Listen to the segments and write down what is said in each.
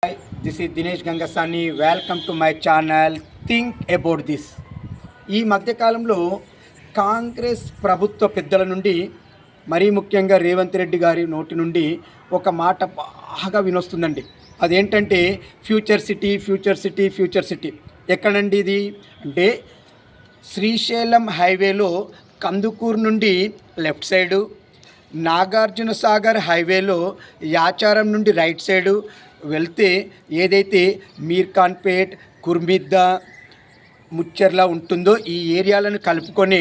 Hi, this is Dinesh Gangasani. Welcome to my channel. Think about this. ఈ మధ్యకాలంలో కాంగ్రెస్ ప్రభుత్వ పెద్దల నుండి మరీ ముఖ్యంగా రేవంత్ రెడ్డి గారి నోటి నుండి ఒక మాట బాగా వినొస్తుందండి. అదేంటంటే future city future city future city. ఎక్కడండి ఇది అంటే శ్రీశైలం హైవేలో కందుకూరు నుండి లెఫ్ట్ సైడు, నాగార్జున సాగర్ హైవేలో యాచారం నుండి రైట్ సైడు వెళ్తే ఏదైతే మీర్ఖాన్పేట్, కుర్మిద్ద, ముచ్చెర్ల ఉంటుందో ఈ ఏరియాలను కలుపుకొని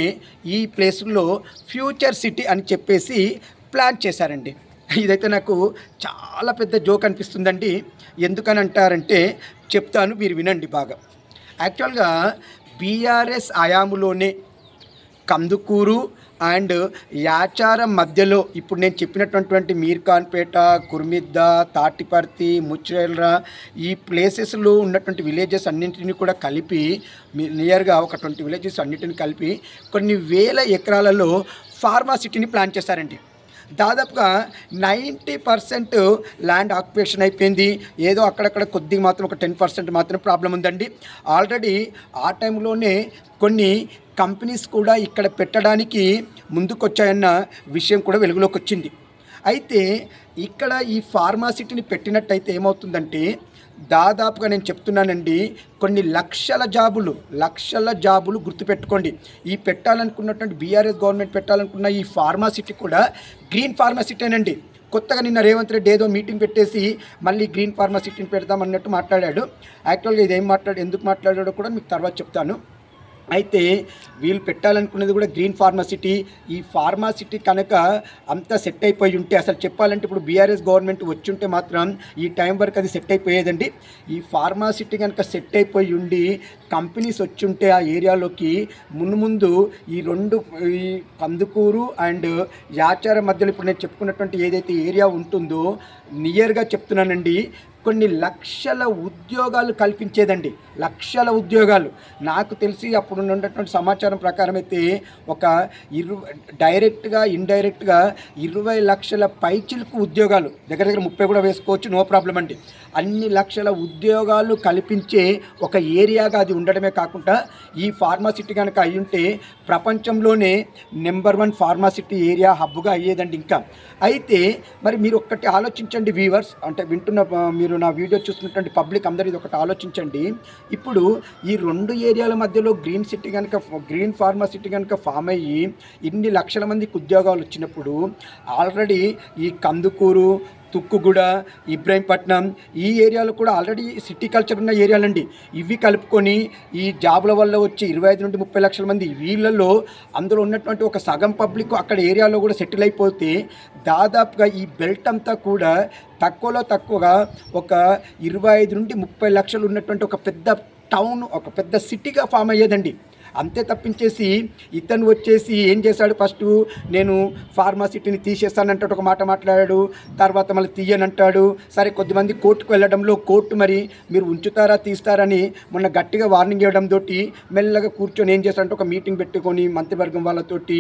ఈ ప్లేస్లో ఫ్యూచర్ సిటీ అని చెప్పేసి ప్లాన్ చేశారండి. ఇదైతే నాకు చాలా పెద్ద జోక్ అనిపిస్తుందండి. ఎందుకని అంటారంటే చెప్తాను, మీరు వినండి బాగా. యాక్చువల్గా బీఆర్ఎస్ హయాంలోనే కందుకూరు అండ్ యాచారం మధ్యలో ఇప్పుడు నేను చెప్పినటువంటి మీర్ఖాన్పేట, కుర్మిద్ద, తాటిపర్తి, ముచ్చెర్ల ఈ ప్లేసెస్లో ఉన్నటువంటి విలేజెస్ అన్నింటినీ కూడా కలిపి నియర్గా ఒక 20 విలేజెస్ అన్నింటిని కలిపి కొన్ని వేల ఎకరాలలో ఫార్మా సిటీని ప్లాన్ చేశారండి. దాదాపుగా 90% ల్యాండ్ ఆక్యుపేషన్ అయిపోయింది. ఏదో అక్కడక్కడ కొద్దిగా మాత్రం ఒక 10% మాత్రం ప్రాబ్లం ఉందండి. ఆల్రెడీ ఆ టైంలోనే కొన్ని కంపెనీస్ కూడా ఇక్కడ పెట్టడానికి ముందుకొచ్చాయన్న విషయం కూడా వెలుగులోకి వచ్చింది. అయితే ఇక్కడ ఈ ఫార్మాసిటీని పెట్టినట్టయితే ఏమవుతుందంటే దాదాపుగా నేను చెప్తున్నానండి, కొన్ని లక్షల జాబులు గుర్తుపెట్టుకోండి. ఈ పెట్టాలనుకున్నటువంటి బీఆర్ఎస్ గవర్నమెంట్ పెట్టాలనుకున్న ఈ ఫార్మాసిటీ కూడా గ్రీన్ ఫార్మాసిటీనండి. కొత్తగా నిన్న రేవంత్ రెడ్డి ఏదో మీటింగ్ పెట్టేసి మళ్ళీ గ్రీన్ ఫార్మాసిటీని పెడదామన్నట్టు మాట్లాడాడు. యాక్చువల్గా ఇదేం ఎందుకు మాట్లాడాడో కూడా మీకు తర్వాత చెప్తాను. అయితే వీళ్ళు పెట్టాలనుకున్నది కూడా గ్రీన్ ఫార్మాసిటీ. ఈ ఫార్మాసిటీ కనుక అంతా సెట్ అయిపోయి ఉంటే, అసలు చెప్పాలంటే ఇప్పుడు బీఆర్ఎస్ గవర్నమెంట్ వచ్చి ఉంటే మాత్రం ఈ టైం వరకు అది సెట్ అయిపోయేదండి. ఈ ఫార్మాసిటీ కనుక సెట్ అయిపోయి ఉండి కంపెనీస్ వచ్చి ఉంటే ఆ ఏరియాలోకి ముందు ఈ కందుకూరు అండ్ యాచారం మధ్యలో ఇప్పుడు నేను చెప్పుకున్నటువంటి ఏదైతే ఏరియా ఉంటుందో నియర్గా చెప్తున్నానండి, కొన్ని లక్షల ఉద్యోగాలు కల్పించేదండి. లక్షల ఉద్యోగాలు. నాకు తెలిసి అప్పుడు ఉన్నటువంటి సమాచారం ప్రకారం అయితే ఒక డైరెక్ట్గా ఇండైరెక్ట్గా 20 లక్షల పైచిలకు ఉద్యోగాలు, దగ్గర 30 కూడా వేసుకోవచ్చు, నో ప్రాబ్లం అండి. అన్ని లక్షల ఉద్యోగాలు కల్పించే ఒక ఏరియాగా అది ఉండడమే కాకుండా ఈ ఫార్మాసిటీ కనుక అయ్యుంటే ప్రపంచంలోనే నెంబర్ 1 ఫార్మాసిటీ ఏరియా హబ్గా అయ్యేదండి. ఇంకా అయితే మరి మీరు ఒక్కటి ఆలోచించండి వ్యూవర్స్, అంటే వింటున్న మీరు నా వీడియో చూస్తున్నటువంటి పబ్లిక్ అందరూ ఇది ఒకటి ఆలోచించండి. ఇప్పుడు ఈ 2 ఏరియాల మధ్యలో గ్రీన్ ఫార్మాసిటీ కనుక ఫామ్ అయ్యి ఇన్ని లక్షల మందికి ఉద్యోగాలు వచ్చినప్పుడు ఆల్రెడీ ఈ కందుకూరు, తుక్కుగూడ, ఇబ్రహీంపట్నం ఈ ఏరియాలో కూడా ఆల్రెడీ సిటీ కల్చర్ ఉన్న ఏరియాలండి. ఇవి కలుపుకొని ఈ జాబుల వల్ల వచ్చి 25 నుండి 30 లక్షల మంది, వీళ్ళల్లో అందులో ఉన్నటువంటి ఒక సగం పబ్లిక్ అక్కడ ఏరియాలో కూడా సెటిల్ అయిపోతే దాదాపుగా ఈ బెల్ట్ అంతా కూడా తక్కువలో తక్కువగా ఒక 25 నుండి 30 లక్షలు ఉన్నటువంటి ఒక పెద్ద టౌన్, ఒక పెద్ద సిటీగా ఫామ్ అయ్యేదండి. అంతే తప్పించేసి ఇతను వచ్చేసి ఏం చేశాడు, ఫస్ట్ నేను ఫార్మాసిటీని తీసేస్తానంటే ఒక మాట మాట్లాడాడు, తర్వాత మళ్ళీ తీయనంటాడు. సరే కొద్దిమంది కోర్టుకు వెళ్ళడంలో కోర్టు మరి మీరు ఉంచుతారా తీస్తారని మొన్న గట్టిగా వార్నింగ్ ఇవ్వడంతో మెల్లగా కూర్చొని ఏం చేస్తాడంటే ఒక మీటింగ్ పెట్టుకొని మంత్రివర్గం వాళ్ళతోటి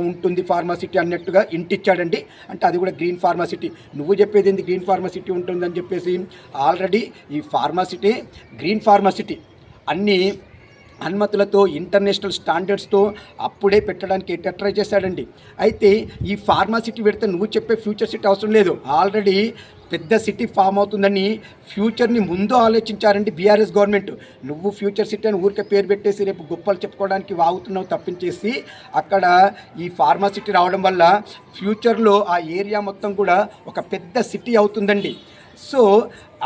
ఉంటుంది ఫార్మాసిటీ అన్నట్టుగా ఇంటిచ్చాడండి. అంటే అది కూడా గ్రీన్ ఫార్మాసిటీ. నువ్వు చెప్పేది ఏంది గ్రీన్ ఫార్మాసిటీ ఉంటుందని చెప్పేసి ఆల్రెడీ ఈ ఫార్మాసిటీ గ్రీన్ ఫార్మాసిటీ అన్నీ అనుమతులతో ఇంటర్నేషనల్ స్టాండర్డ్స్తో అప్పుడే పెట్టడానికి ట్రై చేశాడండి. అయితే ఈ ఫార్మాసిటీ పెడితే నువ్వు చెప్పే ఫ్యూచర్ సిటీ అవసరం లేదు, ఆల్రెడీ పెద్ద సిటీ ఫామ్ అవుతుందని ఫ్యూచర్ని ముందు ఆలోచించారండి బీఆర్ఎస్ గవర్నమెంట్. నువ్వు ఫ్యూచర్ సిటీ అని ఊరికే పేరు పెట్టేసి రేపు గొప్పలు చెప్పుకోవడానికి వాగుతున్నావు తప్పించేసి అక్కడ ఈ ఫార్మాసిటీ రావడం వల్ల ఫ్యూచర్లో ఆ ఏరియా మొత్తం కూడా ఒక పెద్ద సిటీ అవుతుందండి. సో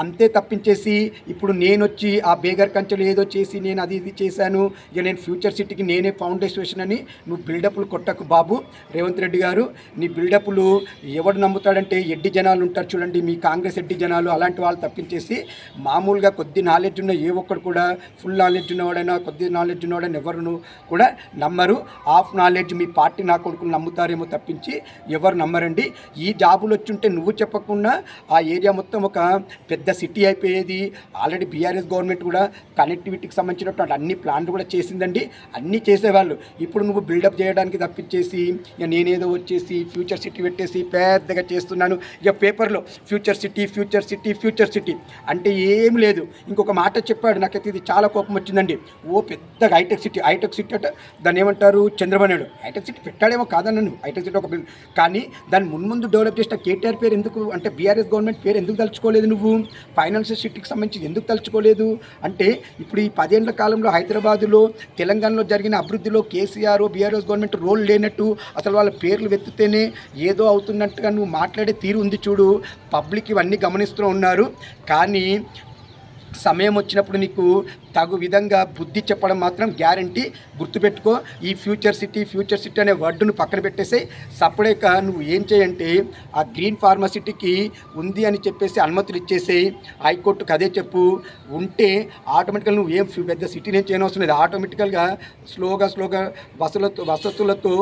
అంతే తప్పించేసి ఇప్పుడు నేను వచ్చి ఆ బేగర్ కంచెలు ఏదో చేసి నేను అది ఇది చేశాను, ఇక నేను ఫ్యూచర్ సిటీకి నేనే ఫౌండేషన్ అని నువ్వు బిల్డప్లు కొట్టకు బాబు రేవంత్ రెడ్డి గారు. నీ బిల్డప్లు ఎవడు నమ్ముతాడంటే ఎడ్డి జనాలు ఉంటారు చూడండి, మీ కాంగ్రెస్ ఎడ్డి జనాలు, అలాంటి వాళ్ళు తప్పించేసి మామూలుగా కొద్ది నాలెడ్జ్ ఉన్న ఏ ఒక్కడు కూడా ఫుల్ నాలెడ్జ్ ఉన్నవాడైనా కొద్ది నాలెడ్జ్ ఉన్నవాడైనా ఎవరు కూడా నమ్మరు. హాఫ్ నాలెడ్జ్ మీ పార్టీ నా కొడుకులు నమ్ముతారేమో తప్పించి ఎవరు నమ్మరండి. ఈ జాబులు వచ్చుంటే నువ్వు చెప్పకుండా ఆ ఏరియా మొత్తం ఒక పెద్ద పెద్ద సిటీ అయిపోయేది. ఆల్రెడీ బీఆర్ఎస్ గవర్నమెంట్ కూడా కనెక్టివిటీకి సంబంధించినటువంటి అన్ని ప్లాన్లు కూడా చేసిందండి. అన్నీ చేసేవాళ్ళు. ఇప్పుడు నువ్వు బిల్డప్ చేయడానికి తప్పించేసి ఇక నేనేదో వచ్చేసి ఫ్యూచర్ సిటీ పెట్టేసి పెద్దగా చేస్తున్నాను, ఇక పేపర్లో future city future city future city అంటే ఏం లేదు. ఇంకొక మాట చెప్పాడు, నాకైతే ఇది చాలా కోపం వచ్చిందండి. ఓ పెద్దగా హైటెక్ సిటీ అంటే దాన్ని ఏమంటారు, చంద్రబాబు నాయుడు హైటెక్ సిటీ పెట్టాడేమో కాదన్నాను, హైటెక్ సిటీ ఒక కానీ దాన్ని ముందు డెవలప్ చేసిన కేటీఆర్ పేరు ఎందుకు అంటే బీఆర్ఎస్ గవర్నమెంట్ పేరు ఎందుకు తలుచుకోలేదు? నువ్వు ఫైనాన్షియల్ సిటీకి సంబంధించి ఎందుకు తలుచుకోలేదు? అంటే ఇప్పుడు ఈ 10 ఏళ్ల కాలంలో హైదరాబాదులో తెలంగాణలో జరిగిన అభివృద్ధిలో కేసీఆర్ బీఆర్ఎస్ గవర్నమెంట్ రోల్ లేనట్టు, అసలు వాళ్ళ పేర్లు వెతికితేనే ఏదో అవుతున్నట్టుగా నువ్వు మాట్లాడే తీరు ఉంది చూడు. పబ్లిక్ ఇవన్నీ గమనిస్తూ ఉన్నారు. కానీ సమయం వచ్చినప్పుడు నీకు తగు విధంగా బుద్ధి చెప్పడం మాత్రం గ్యారంటీ. గుర్తుపెట్టుకో, ఈ ఫ్యూచర్ సిటీ అనే వర్డ్ను పక్కన పెట్టేసి సపరేక నువ్వు ఏం చేయంటే ఆ గ్రీన్ ఫార్మసిటీకి ఉంది అని చెప్పేసి అనుమతులు ఇచ్చేసి హైకోర్టుకు అదే చెప్పు. ఉంటే ఆటోమేటిక్గా నువ్వు ఏం పెద్ద సిటీ నుంచి చేయనవసరం లేదు. ఆటోమేటికల్గా స్లోగా వసతులతో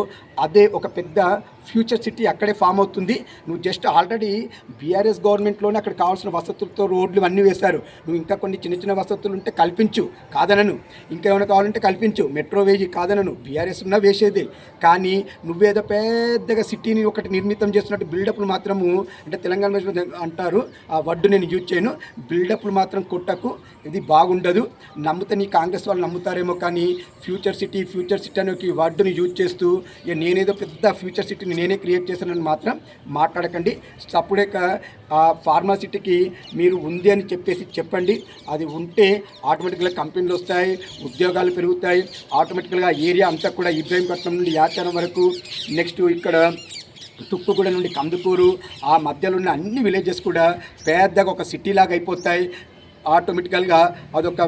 అదే ఒక పెద్ద ఫ్యూచర్ సిటీ అక్కడే ఫామ్ అవుతుంది. నువ్వు జస్ట్ ఆల్రెడీ బీఆర్ఎస్ గవర్నమెంట్లోనే అక్కడ కావాల్సిన వసతులతో రోడ్లు అన్నీ వేశారు. నువ్వు ఇంకా కొన్ని చిన్న వసతులు ఉంటే కల్పించు, కాదనను. ఇంకా ఏమైనా కావాలంటే కల్పించు, మెట్రో వేయి, కాదనను. బీఆర్ఎస్ ఉన్నా వేసేదే. కానీ నువ్వేదో పెద్దగా సిటీని ఒకటి నిర్మితం చేస్తున్నట్టు బిల్డప్లు మాత్రము, అంటే తెలంగాణ అంటారు ఆ వర్డ్ నేను యూజ్ చేయను, బిల్డప్లు మాత్రం కొట్టకు. ఇది బాగుండదు. నమ్ముతే నీ కాంగ్రెస్ వాళ్ళు నమ్ముతారేమో, కానీ ఫ్యూచర్ సిటీ అనే ఒక వర్డ్ని యూజ్ చేస్తూ ఇక నేనేదో పెద్ద ఫ్యూచర్ సిటీని నేనే క్రియేట్ చేశానని మాత్రం మాట్లాడకండి. సప్పుడేక ఆ ఫార్మాసిటీకి మీరు ఉంది అని చెప్పండి. అది ఉంటే ఆటోమేటిక్గా కంపెనీలు వస్తాయి, ఉద్యోగాలు పెరుగుతాయి. ఆటోమేటిక్గా ఏరియా అంతా కూడా ఇబ్రాహీంపట్నం నుండి యాచారం వరకు, నెక్స్ట్ ఇక్కడ తుక్కుగూడ నుండి కందుకూరు, ఆ మధ్యలో ఉన్న అన్ని విలేజెస్ కూడా పెద్దగా ఒక సిటీలాగా అయిపోతాయి. ఆటోమేటికల్గా అదొక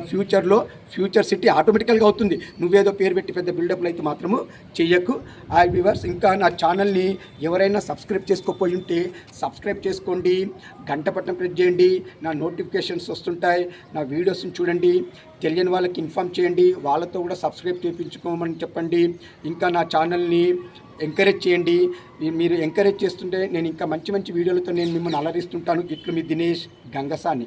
ఫ్యూచర్ సిటీ ఆటోమేటికల్గా అవుతుంది. నువ్వేదో పేరు పెట్టి పెద్ద బిల్డప్లు అయితే మాత్రము చెయ్యకు. ఆ వ్యూవర్స్, ఇంకా నా ఛానల్ని ఎవరైనా సబ్స్క్రైబ్ చేసుకోకపోయి ఉంటే సబ్స్క్రైబ్ చేసుకోండి, గంట పట్టం ప్రెస్ చేయండి, నా నోటిఫికేషన్స్ వస్తుంటాయి. నా వీడియోస్ని చూడండి, తెలియని వాళ్ళకి ఇన్ఫామ్ చేయండి, వాళ్ళతో కూడా సబ్స్క్రైబ్ చేయించుకోమని చెప్పండి. ఇంకా నా ఛానల్ని ఎంకరేజ్ చేయండి. మీరు ఎంకరేజ్ చేస్తుంటే నేను ఇంకా మంచి వీడియోలతో నేను మిమ్మల్ని అలరిస్తుంటాను. ఇట్లు మీ దినేష్ గంగసాని.